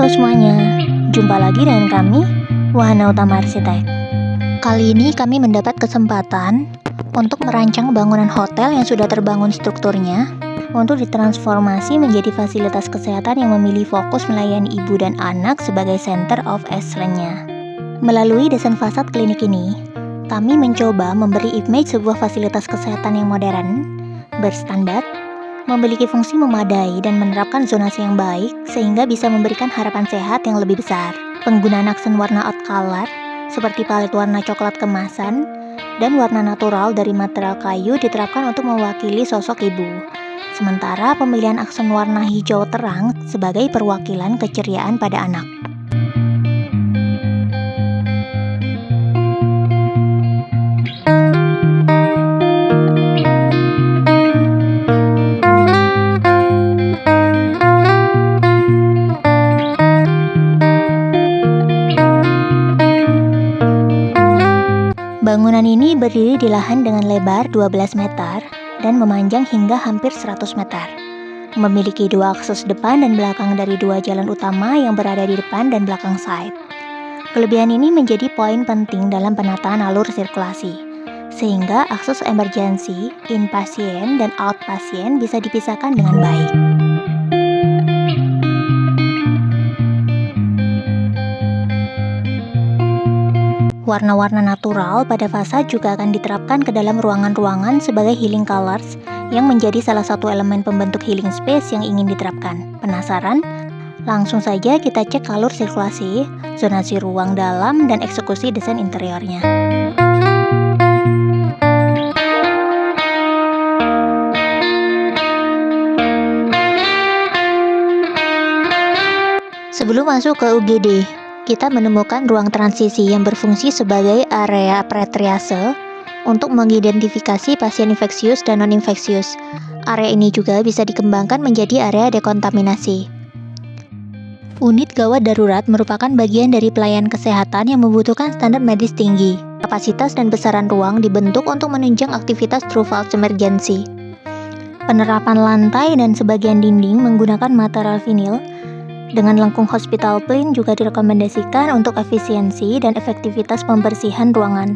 Halo semuanya, jumpa lagi dengan kami, Wahana Utama Arsitek. Kali ini kami mendapat kesempatan untuk merancang bangunan hotel yang sudah terbangun strukturnya untuk ditransformasi menjadi fasilitas kesehatan yang memilih fokus melayani ibu dan anak sebagai center of excellence-nya. Melalui desain fasad klinik ini, kami mencoba memberi image sebuah fasilitas kesehatan yang modern, berstandar, memiliki fungsi memadai dan menerapkan zonasi yang baik sehingga bisa memberikan harapan sehat yang lebih besar. Penggunaan aksen warna out color seperti palet warna coklat kemasan dan warna natural dari material kayu diterapkan untuk mewakili sosok ibu. Sementara pemilihan aksen warna hijau terang sebagai perwakilan keceriaan pada anak. Bangunan ini berdiri di lahan dengan lebar 12 meter dan memanjang hingga hampir 100 meter. Memiliki dua akses depan dan belakang dari dua jalan utama yang berada di depan dan belakang side. Kelebihan ini menjadi poin penting dalam penataan alur sirkulasi, sehingga akses emergensi, in-pasien, dan out-pasien bisa dipisahkan dengan baik. Warna-warna natural pada fasad juga akan diterapkan ke dalam ruangan-ruangan sebagai healing colors yang menjadi salah satu elemen pembentuk healing space yang ingin diterapkan. Penasaran? Langsung saja kita cek alur sirkulasi, zonasi ruang dalam, dan eksekusi desain interiornya. Sebelum masuk ke UGD, kita menemukan ruang transisi yang berfungsi sebagai area pretriase untuk mengidentifikasi pasien infeksius dan non-infeksius. Area ini juga bisa dikembangkan menjadi area dekontaminasi. Unit gawat darurat merupakan bagian dari pelayanan kesehatan yang membutuhkan standar medis tinggi. Kapasitas dan besaran ruang dibentuk untuk menunjang aktivitas true false emergency. Penerapan lantai dan sebagian dinding menggunakan material vinil dengan lengkung hospital plain juga direkomendasikan untuk efisiensi dan efektivitas pembersihan ruangan.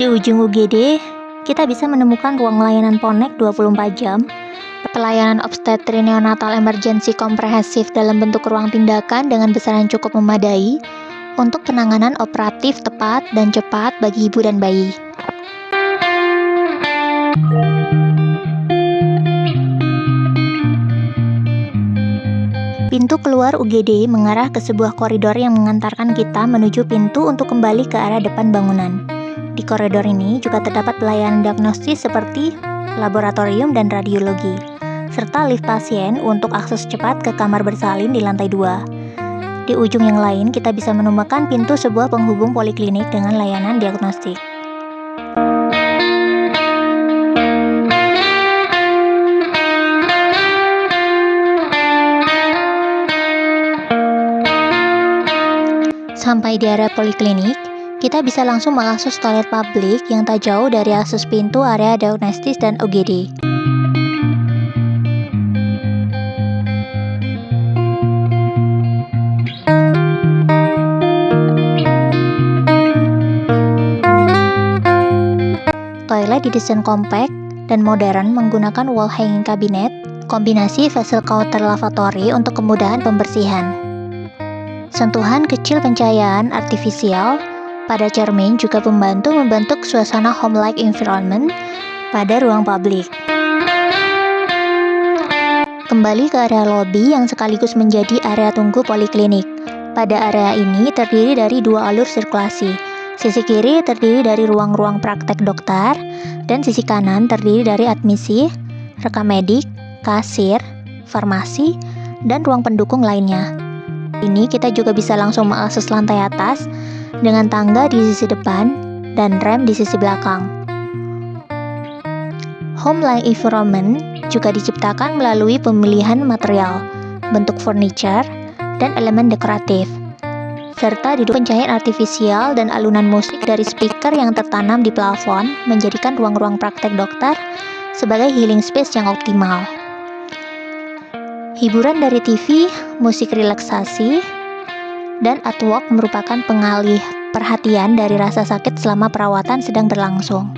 Di ujung UGD, kita bisa menemukan ruang layanan Ponek 24 jam, pelayanan obstetri neonatal emergency komprehensif dalam bentuk ruang tindakan dengan besaran cukup memadai untuk penanganan operatif tepat dan cepat bagi ibu dan bayi. Pintu keluar UGD mengarah ke sebuah koridor yang mengantarkan kita menuju pintu untuk kembali ke arah depan bangunan. Di koridor ini juga terdapat pelayanan diagnostis seperti laboratorium dan radiologi, serta lift pasien untuk akses cepat ke kamar bersalin di lantai 2. Di ujung yang lain kita bisa menemukan pintu sebuah penghubung poliklinik dengan layanan diagnostik. Sampai di area poliklinik, kita bisa langsung mengakses toilet publik yang tak jauh dari akses pintu area diagnostis dan UGD. Toilet didesain kompak dan modern menggunakan wall hanging cabinet, kombinasi vessel counter lavatory untuk kemudahan pembersihan. Sentuhan kecil pencahayaan artifisial pada cermin juga membentuk suasana home-like environment pada ruang publik. Kembali ke area lobi yang sekaligus menjadi area tunggu poliklinik. Pada area ini terdiri dari dua alur sirkulasi. Sisi kiri terdiri dari ruang-ruang praktek dokter, dan sisi kanan terdiri dari admisi, rekam medik, kasir, farmasi, dan ruang pendukung lainnya. Ini kita juga bisa langsung mengakses lantai atas dengan tangga di sisi depan dan rem di sisi belakang. Home-like environment juga diciptakan melalui pemilihan material, bentuk furniture, dan elemen dekoratif, serta didukung pencahayaan artifisial dan alunan musik dari speaker yang tertanam di plafon menjadikan ruang-ruang praktek dokter sebagai healing space yang optimal. Hiburan dari TV, musik relaksasi, dan artwork merupakan pengalih perhatian dari rasa sakit selama perawatan sedang berlangsung.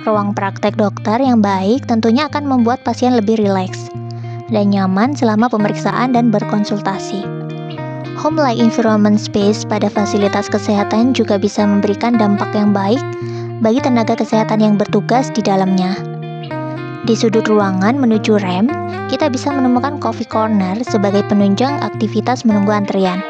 Ruang praktek dokter yang baik tentunya akan membuat pasien lebih rileks dan nyaman selama pemeriksaan dan berkonsultasi. Home-like environment space pada fasilitas kesehatan juga bisa memberikan dampak yang baik bagi tenaga kesehatan yang bertugas di dalamnya. Di sudut ruangan menuju rem, kita bisa menemukan coffee corner sebagai penunjang aktivitas menunggu antrian.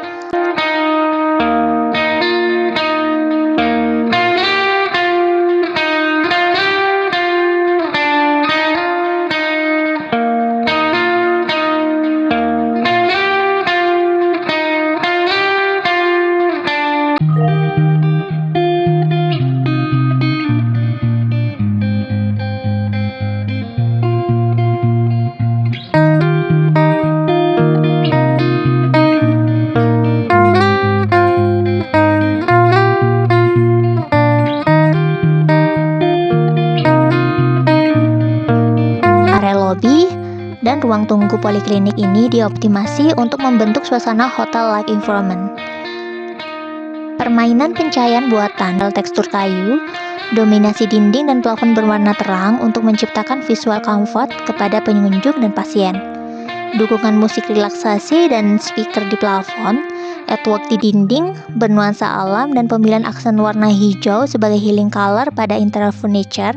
Dan ruang tunggu poliklinik ini dioptimasi untuk membentuk suasana hotel-like environment. Permainan pencahayaan buatan tekstur kayu, dominasi dinding dan plafon berwarna terang untuk menciptakan visual comfort kepada pengunjung dan pasien. Dukungan musik relaksasi dan speaker di plafon, artwork di dinding, bernuansa alam dan pemilihan aksen warna hijau sebagai healing color pada interior furniture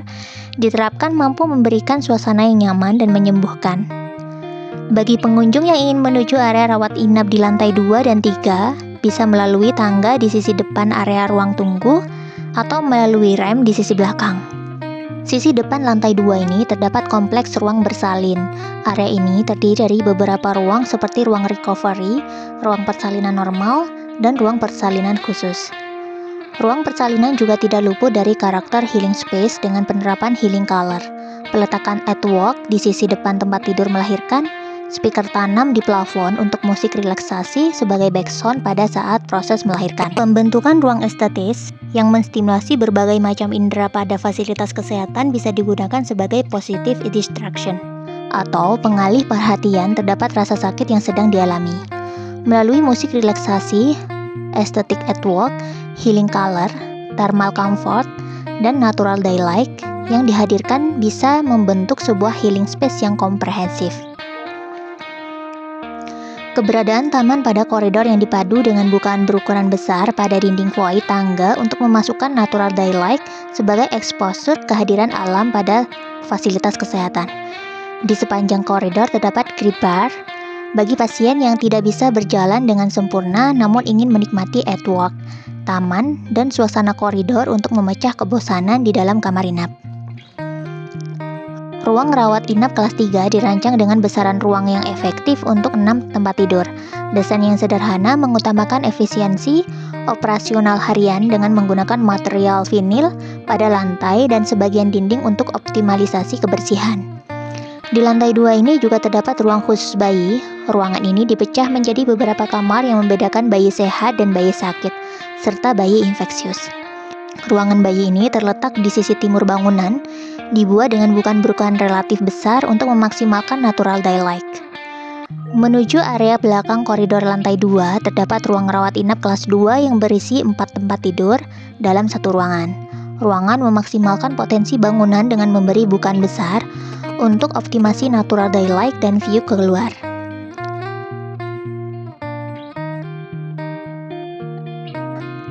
diterapkan mampu memberikan suasana yang nyaman dan menyembuhkan. Bagi pengunjung yang ingin menuju area rawat inap di lantai 2 dan 3, bisa melalui tangga di sisi depan area ruang tunggu atau melalui rem di sisi belakang. Sisi depan lantai 2 ini terdapat kompleks ruang bersalin. Area ini terdiri dari beberapa ruang seperti ruang recovery, ruang persalinan normal, dan ruang persalinan khusus. Ruang persalinan juga tidak luput dari karakter healing space dengan penerapan healing color, peletakan artwork di sisi depan tempat tidur melahirkan, speaker tanam di plafon untuk musik relaksasi sebagai background pada saat proses melahirkan. Pembentukan ruang estetis yang menstimulasi berbagai macam indera pada fasilitas kesehatan bisa digunakan sebagai positive distraction atau pengalih perhatian terdapat rasa sakit yang sedang dialami. Melalui musik relaksasi, aesthetic artwork, healing color, thermal comfort, dan natural daylight yang dihadirkan bisa membentuk sebuah healing space yang komprehensif. Keberadaan taman pada koridor yang dipadu dengan bukaan berukuran besar pada dinding void tangga untuk memasukkan natural daylight sebagai exposure kehadiran alam pada fasilitas kesehatan. Di sepanjang koridor terdapat grip bar bagi pasien yang tidak bisa berjalan dengan sempurna namun ingin menikmati artwork, taman, dan suasana koridor untuk memecah kebosanan di dalam kamar inap. Ruang rawat inap kelas 3 dirancang dengan besaran ruang yang efektif untuk 6 tempat tidur. Desain yang sederhana mengutamakan efisiensi operasional harian dengan menggunakan material vinil pada lantai dan sebagian dinding untuk optimalisasi kebersihan. Di lantai 2 ini juga terdapat ruang khusus bayi. Ruangan ini dipecah menjadi beberapa kamar yang membedakan bayi sehat dan bayi sakit, serta bayi infeksius. Ruangan bayi ini terletak di sisi timur bangunan, dibuat dengan bukaan berukuran relatif besar untuk memaksimalkan natural daylight. Menuju area belakang koridor lantai 2, terdapat ruang rawat inap kelas 2 yang berisi 4 tempat tidur dalam satu ruangan. Ruangan memaksimalkan potensi bangunan dengan memberi bukaan besar untuk optimasi natural daylight dan view keluar.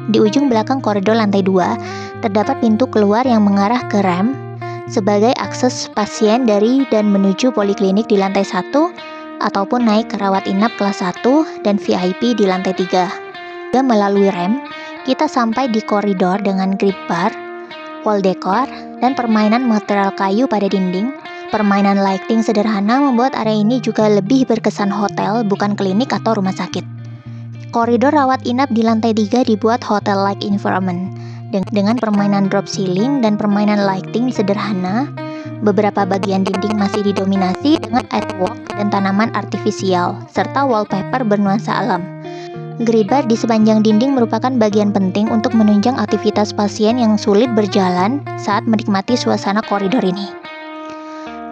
Di ujung belakang koridor lantai 2, terdapat pintu keluar yang mengarah ke rem sebagai akses pasien dari dan menuju poliklinik di lantai 1 ataupun naik ke rawat inap kelas 1 dan VIP di lantai 3. Dan melalui rem, kita sampai di koridor dengan grip bar, wall decor, dan permainan material kayu pada dinding. Permainan lighting sederhana membuat area ini juga lebih berkesan hotel, bukan klinik atau rumah sakit. Koridor rawat inap di lantai 3 dibuat hotel-like environment dengan permainan drop ceiling dan permainan lighting sederhana. Beberapa bagian dinding masih didominasi dengan artwork dan tanaman artifisial, serta wallpaper bernuansa alam. Gripbar di sepanjang dinding merupakan bagian penting untuk menunjang aktivitas pasien yang sulit berjalan saat menikmati suasana koridor ini.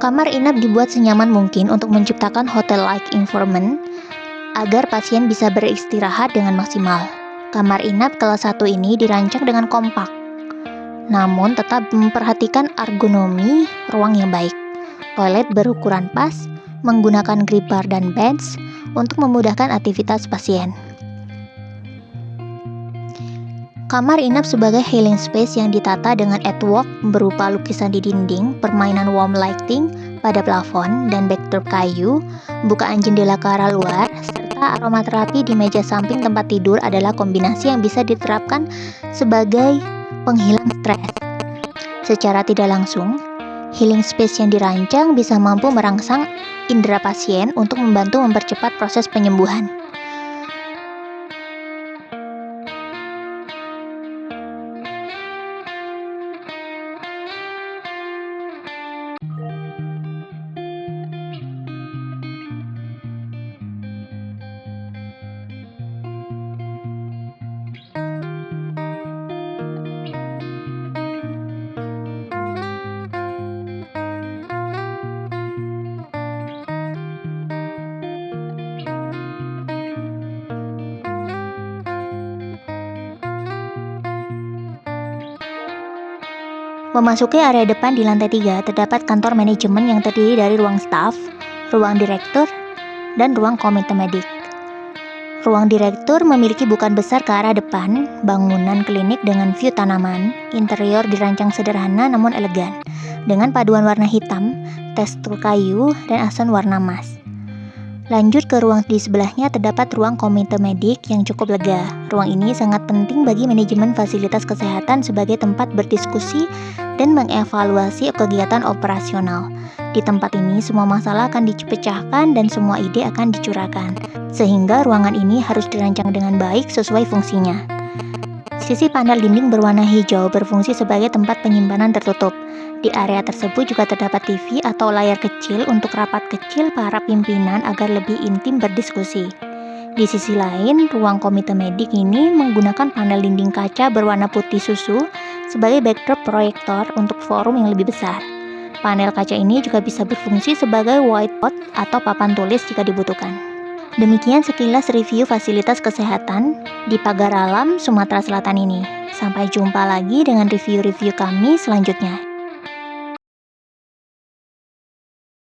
Kamar inap dibuat senyaman mungkin untuk menciptakan hotel-like environment agar pasien bisa beristirahat dengan maksimal. Kamar inap kelas 1 ini dirancang dengan kompak, namun tetap memperhatikan ergonomi ruang yang baik. Toilet berukuran pas, menggunakan grip bar dan bench untuk memudahkan aktivitas pasien. Kamar inap sebagai healing space yang ditata dengan artwork berupa lukisan di dinding, permainan warm lighting pada plafon dan backdrop kayu, bukaan jendela ke arah luar, serta aromaterapi di meja samping tempat tidur adalah kombinasi yang bisa diterapkan sebagai penghilang stres. Secara tidak langsung, healing space yang dirancang bisa mampu merangsang indera pasien untuk membantu mempercepat proses penyembuhan. Memasuki area depan di lantai 3, terdapat kantor manajemen yang terdiri dari ruang staf, ruang direktur, dan ruang komite medik. Ruang direktur memiliki bukaan besar ke arah depan, bangunan klinik dengan view tanaman, interior dirancang sederhana namun elegan, dengan paduan warna hitam, tekstur kayu, dan aksen warna emas. Lanjut ke ruang di sebelahnya terdapat ruang komite medik yang cukup lega. Ruang ini sangat penting bagi manajemen fasilitas kesehatan sebagai tempat berdiskusi dan mengevaluasi kegiatan operasional. Di tempat ini semua masalah akan dipecahkan dan semua ide akan dicurahkan, sehingga ruangan ini harus dirancang dengan baik sesuai fungsinya. Sisi panel dinding berwarna hijau berfungsi sebagai tempat penyimpanan tertutup. Di area tersebut juga terdapat TV atau layar kecil untuk rapat kecil para pimpinan agar lebih intim berdiskusi. Di sisi lain, ruang komite medik ini menggunakan panel dinding kaca berwarna putih susu sebagai backdrop proyektor untuk forum yang lebih besar. Panel kaca ini juga bisa berfungsi sebagai whiteboard atau papan tulis jika dibutuhkan. Demikian sekilas review fasilitas kesehatan di Pagar Alam, Sumatera Selatan ini. Sampai jumpa lagi dengan review-review kami selanjutnya.